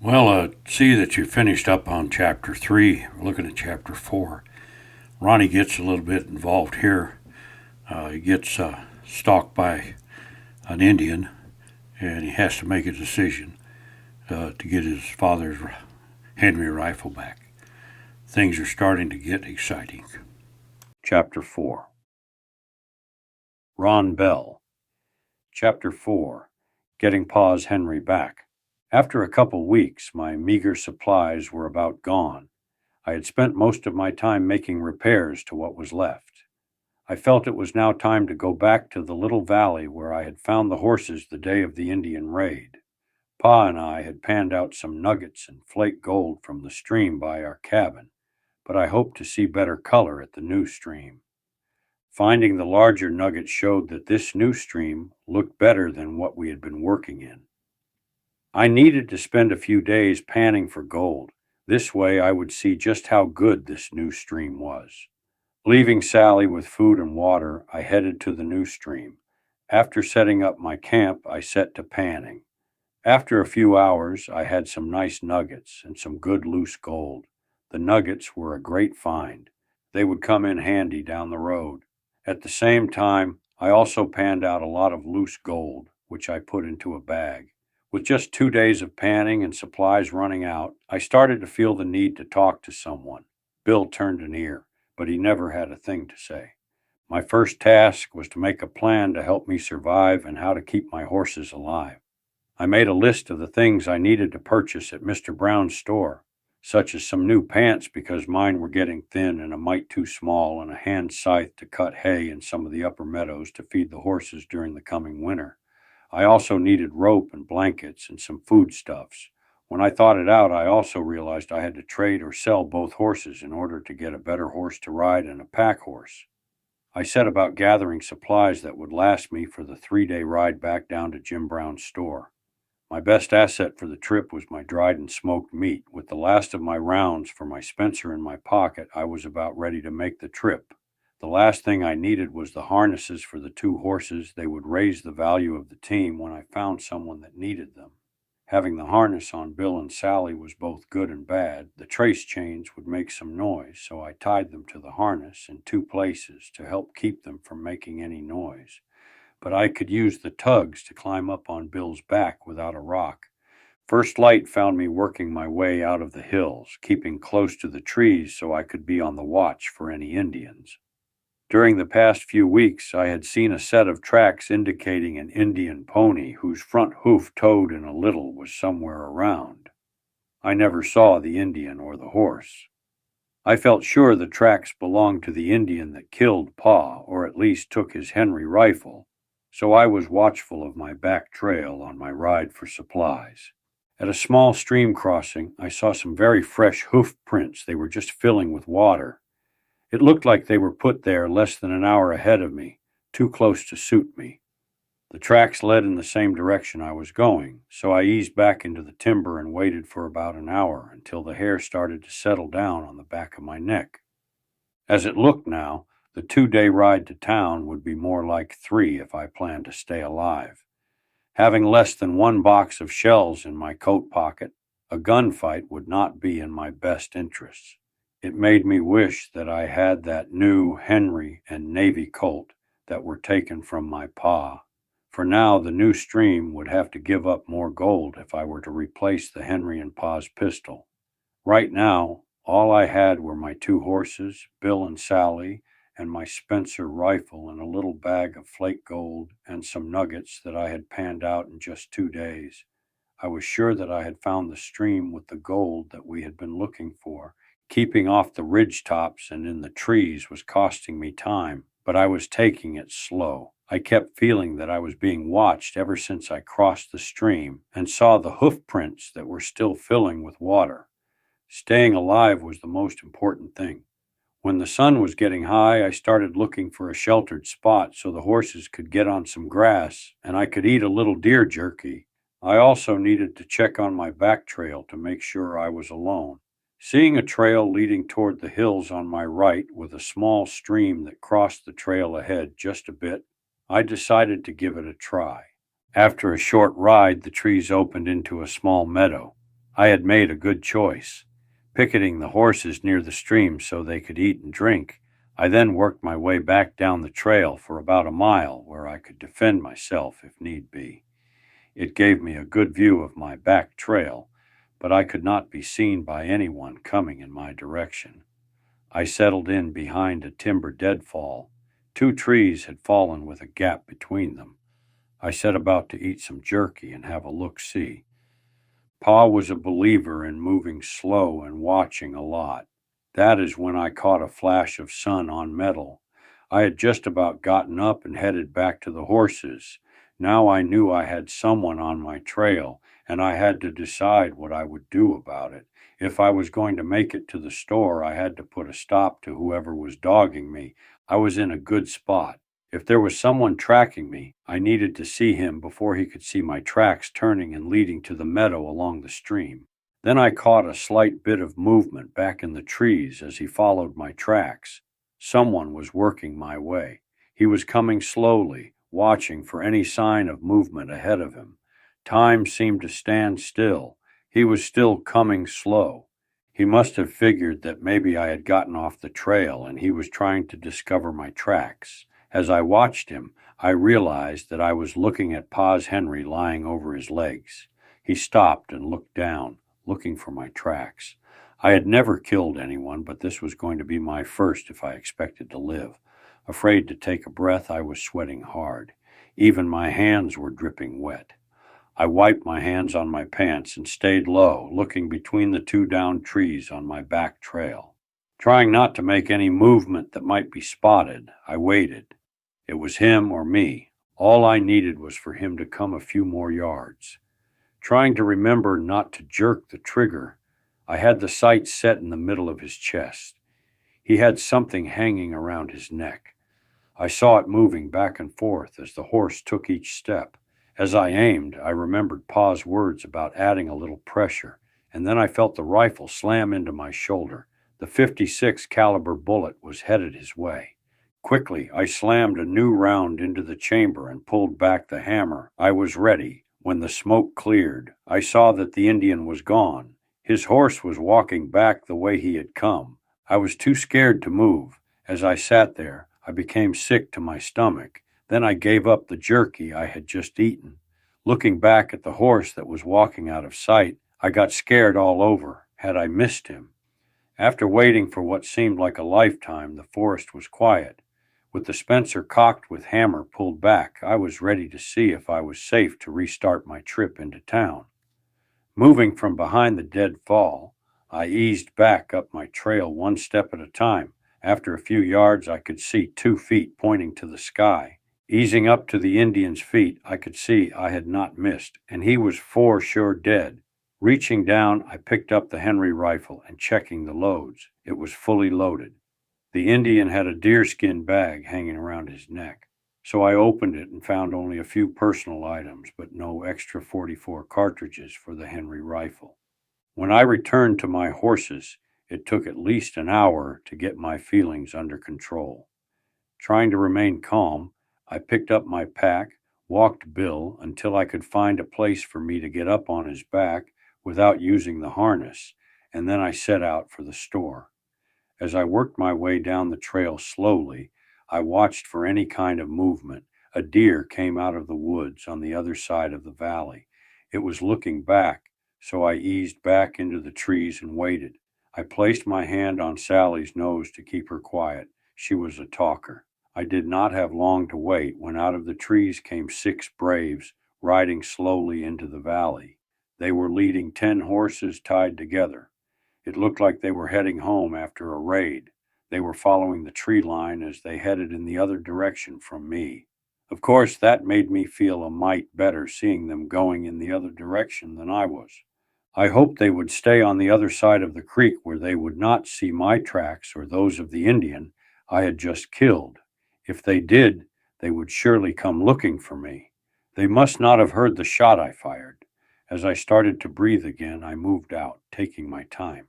See that you finished up on chapter 3. We're looking at chapter 4. Ronnie gets a little bit involved here. He gets stalked by an Indian, and he has to make a decision to get his father's Henry rifle back. Things are starting to get exciting. Chapter 4. Ron Bell. Chapter 4. Getting Pa's Henry back. After a couple weeks, my meager supplies were about gone. I had spent most of my time making repairs to what was left. I felt it was now time to go back to the little valley where I had found the horses the day of the Indian raid. Pa and I had panned out some nuggets and flake gold from the stream by our cabin, but I hoped to see better color at the new stream. Finding the larger nugget showed that this new stream looked better than what we had been working in. I needed to spend a few days panning for gold. This way I would see just how good this new stream was. Leaving Sally with food and water, I headed to the new stream. After setting up my camp, I set to panning. After a few hours, I had some nice nuggets and some good loose gold. The nuggets were a great find. They would come in handy down the road. At the same time, I also panned out a lot of loose gold, which I put into a bag. With just 2 days of panning and supplies running out, I started to feel the need to talk to someone. Bill turned an ear, but he never had a thing to say. My first task was to make a plan to help me survive and how to keep my horses alive. I made a list of the things I needed to purchase at Mr. Brown's store, such as some new pants because mine were getting thin and a mite too small, and a hand scythe to cut hay in some of the upper meadows to feed the horses during the coming winter. I also needed rope and blankets and some foodstuffs. When I thought it out, I also realized I had to trade or sell both horses in order to get a better horse to ride and a pack horse. I set about gathering supplies that would last me for the 3-day ride back down to Jim Brown's store. My best asset for the trip was my dried and smoked meat. With the last of my rounds for my Spencer in my pocket, I was about ready to make the trip. The last thing I needed was the harnesses for the 2 horses. They would raise the value of the team when I found someone that needed them. Having the harness on Bill and Sally was both good and bad. The trace chains would make some noise, so I tied them to the harness in 2 places to help keep them from making any noise. But I could use the tugs to climb up on Bill's back without a rock. First light found me working my way out of the hills, keeping close to the trees so I could be on the watch for any Indians. During the past few weeks, I had seen a set of tracks indicating an Indian pony whose front hoof toed in a little was somewhere around. I never saw the Indian or the horse. I felt sure the tracks belonged to the Indian that killed Pa, or at least took his Henry rifle, so I was watchful of my back trail on my ride for supplies. At a small stream crossing, I saw some very fresh hoof prints they were just filling with water. It looked like they were put there less than an hour ahead of me, too close to suit me. The tracks led in the same direction I was going, so I eased back into the timber and waited for about an hour until the hair started to settle down on the back of my neck. As it looked now, the 2-day ride to town would be more like 3 if I planned to stay alive. Having less than 1 box of shells in my coat pocket, a gunfight would not be in my best interests. It made me wish that I had that new Henry and Navy Colt that were taken from my pa. For now, the new stream would have to give up more gold if I were to replace the Henry and Pa's pistol. Right now, all I had were my 2 horses, Bill and Sally, and my Spencer rifle and a little bag of flake gold and some nuggets that I had panned out in just 2 days. I was sure that I had found the stream with the gold that we had been looking for. Keeping off the ridge tops and in the trees was costing me time, but I was taking it slow. I kept feeling that I was being watched ever since I crossed the stream and saw the hoof prints that were still filling with water. Staying alive was the most important thing. When the sun was getting high, I started looking for a sheltered spot so the horses could get on some grass and I could eat a little deer jerky. I also needed to check on my back trail to make sure I was alone. Seeing a trail leading toward the hills on my right with a small stream that crossed the trail ahead just a bit, I decided to give it a try. After a short ride, the trees opened into a small meadow. I had made a good choice, picketing the horses near the stream so they could eat and drink. I then worked my way back down the trail for about a mile where I could defend myself if need be. It gave me a good view of my back trail, but I could not be seen by anyone coming in my direction. I settled in behind a timber deadfall. 2 trees had fallen with a gap between them. I set about to eat some jerky and have a look-see. Pa was a believer in moving slow and watching a lot. That is when I caught a flash of sun on metal. I had just about gotten up and headed back to the horses. Now I knew I had someone on my trail, and I had to decide what I would do about it. If I was going to make it to the store, I had to put a stop to whoever was dogging me. I was in a good spot. If there was someone tracking me, I needed to see him before he could see my tracks turning and leading to the meadow along the stream. Then I caught a slight bit of movement back in the trees as he followed my tracks. Someone was working my way. He was coming slowly, watching for any sign of movement ahead of him. Time seemed to stand still. He was still coming slow. He must have figured that maybe I had gotten off the trail and he was trying to discover my tracks. As I watched him, I realized that I was looking at Pa's Henry lying over his legs. He stopped and looked down, looking for my tracks. I had never killed anyone, but this was going to be my first if I expected to live. Afraid to take a breath, I was sweating hard. Even my hands were dripping wet. I wiped my hands on my pants and stayed low, looking between the 2 downed trees on my back trail. Trying not to make any movement that might be spotted, I waited. It was him or me. All I needed was for him to come a few more yards. Trying to remember not to jerk the trigger, I had the sight set in the middle of his chest. He had something hanging around his neck. I saw it moving back and forth as the horse took each step. As I aimed, I remembered Pa's words about adding a little pressure, and then I felt the rifle slam into my shoulder. The .56 caliber bullet was headed his way. Quickly, I slammed a new round into the chamber and pulled back the hammer. I was ready. When the smoke cleared, I saw that the Indian was gone. His horse was walking back the way he had come. I was too scared to move. As I sat there, I became sick to my stomach. Then I gave up the jerky I had just eaten. Looking back at the horse that was walking out of sight, I got scared all over. Had I missed him? After waiting for what seemed like a lifetime, the forest was quiet. With the Spencer cocked with hammer pulled back, I was ready to see if I was safe to restart my trip into town. Moving from behind the deadfall, I eased back up my trail 1 step at a time. After a few yards, I could see 2 feet pointing to the sky. Easing up to the Indian's feet, I could see I had not missed, and he was for sure dead. Reaching down, I picked up the Henry rifle and checking the loads. It was fully loaded. The Indian had a deerskin bag hanging around his neck, so I opened it and found only a few personal items, but no extra .44 cartridges for the Henry rifle. When I returned to my horses, it took at least an hour to get my feelings under control. Trying to remain calm, I picked up my pack, walked Bill until I could find a place for me to get up on his back without using the harness, and then I set out for the store. As I worked my way down the trail slowly, I watched for any kind of movement. A deer came out of the woods on the other side of the valley. It was looking back, so I eased back into the trees and waited. I placed my hand on Sally's nose to keep her quiet. She was a talker. I did not have long to wait when out of the trees came 6 braves, riding slowly into the valley. They were leading 10 horses tied together. It looked like they were heading home after a raid. They were following the tree line as they headed in the other direction from me. Of course, that made me feel a mite better seeing them going in the other direction than I was. I hoped they would stay on the other side of the creek where they would not see my tracks or those of the Indian I had just killed. If they did, they would surely come looking for me. They must not have heard the shot I fired. As I started to breathe again, I moved out, taking my time.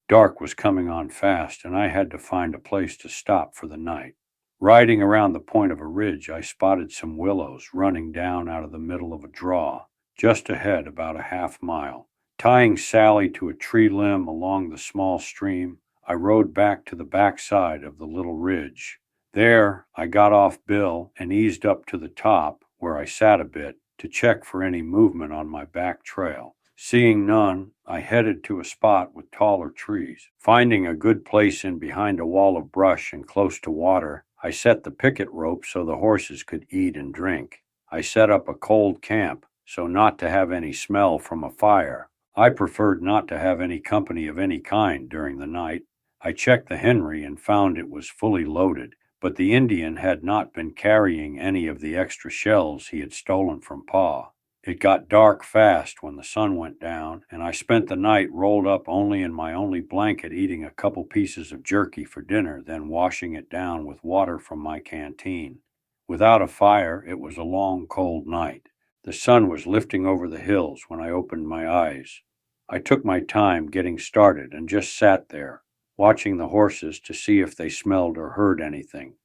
Dark was coming on fast, and I had to find a place to stop for the night. Riding around the point of a ridge, I spotted some willows running down out of the middle of a draw. Just ahead, about a half mile, Tying Sally to a tree limb along the small stream, I rode back to the backside of the little ridge. There, I got off Bill and eased up to the top, where I sat a bit, to check for any movement on my back trail. Seeing none, I headed to a spot with taller trees. Finding a good place in behind a wall of brush and close to water, I set the picket rope so the horses could eat and drink. I set up a cold camp, so not to have any smell from a fire. I preferred not to have any company of any kind during the night. I checked the Henry and found it was fully loaded, but the Indian had not been carrying any of the extra shells he had stolen from Pa. It got dark fast when the sun went down, and I spent the night rolled up only in my only blanket, eating a couple pieces of jerky for dinner, then washing it down with water from my canteen. Without a fire, it was a long, cold night. The sun was lifting over the hills when I opened my eyes. I took my time getting started and just sat there, watching the horses to see if they smelled or heard anything.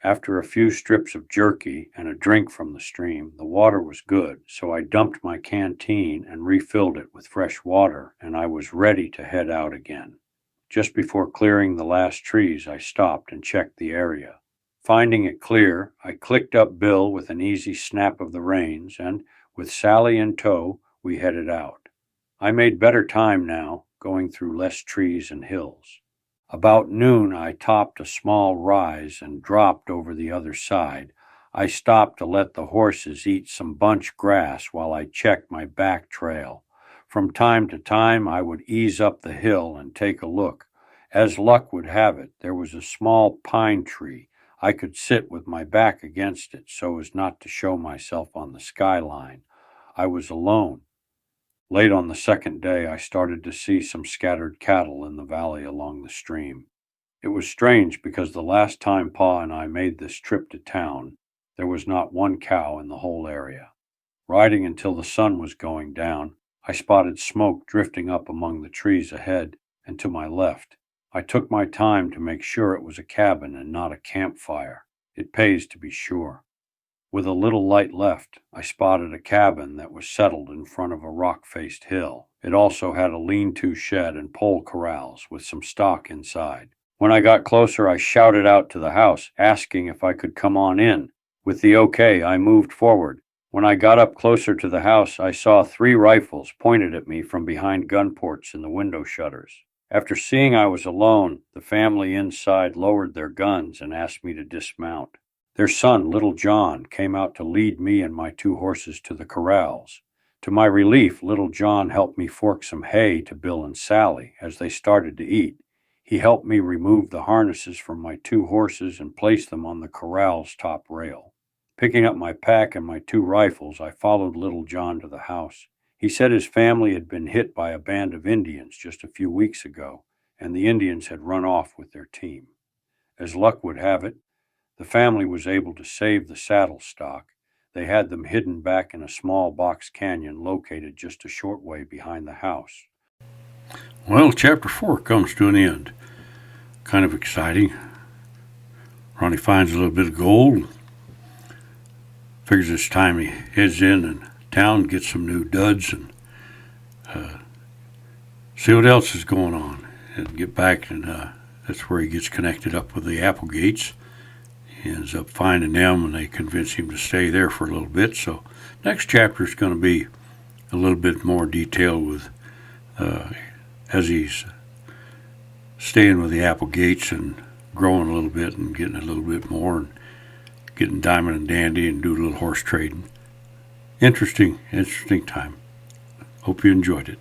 After a few strips of jerky and a drink from the stream, the water was good, so I dumped my canteen and refilled it with fresh water, and I was ready to head out again. Just before clearing the last trees, I stopped and checked the area. Finding it clear, I clicked up Bill with an easy snap of the reins, and, with Sally in tow, we headed out. I made better time now, going through less trees and hills. About noon, I topped a small rise and dropped over the other side. I stopped to let the horses eat some bunch grass while I checked my back trail. From time to time, I would ease up the hill and take a look. As luck would have it, there was a small pine tree. I could sit with my back against it so as not to show myself on the skyline. I was alone. Late on the second day, I started to see some scattered cattle in the valley along the stream. It was strange because the last time Pa and I made this trip to town, there was not one cow in the whole area. Riding until the sun was going down, I spotted smoke drifting up among the trees ahead and to my left. I took my time to make sure it was a cabin and not a campfire. It pays to be sure. With a little light left, I spotted a cabin that was settled in front of a rock-faced hill. It also had a lean-to shed and pole corrals with some stock inside. When I got closer, I shouted out to the house, asking if I could come on in. With the okay, I moved forward. When I got up closer to the house, I saw 3 rifles pointed at me from behind gun ports in the window shutters. After seeing I was alone, the family inside lowered their guns and asked me to dismount. Their son, Little John, came out to lead me and my 2 horses to the corrals. To my relief, Little John helped me fork some hay to Bill and Sally as they started to eat. He helped me remove the harnesses from my 2 horses and place them on the corral's top rail. Picking up my pack and my 2 rifles, I followed Little John to the house. He said his family had been hit by a band of Indians just a few weeks ago, and the Indians had run off with their team. As luck would have it, the family was able to save the saddle stock. They had them hidden back in a small box canyon located just a short way behind the house. Well, Chapter 4 comes to an end. Kind of exciting. Ronnie finds a little bit of gold. Figures it's time he heads in and town, get some new duds, and see what else is going on, and get back, and that's where he gets connected up with the Applegates. He ends up finding them, and they convince him to stay there for a little bit. So next chapter is going to be a little bit more detailed with as he's staying with the Applegates and growing a little bit and getting a little bit more and getting Diamond and Dandy and do a little horse trading. Interesting time. Hope you enjoyed it.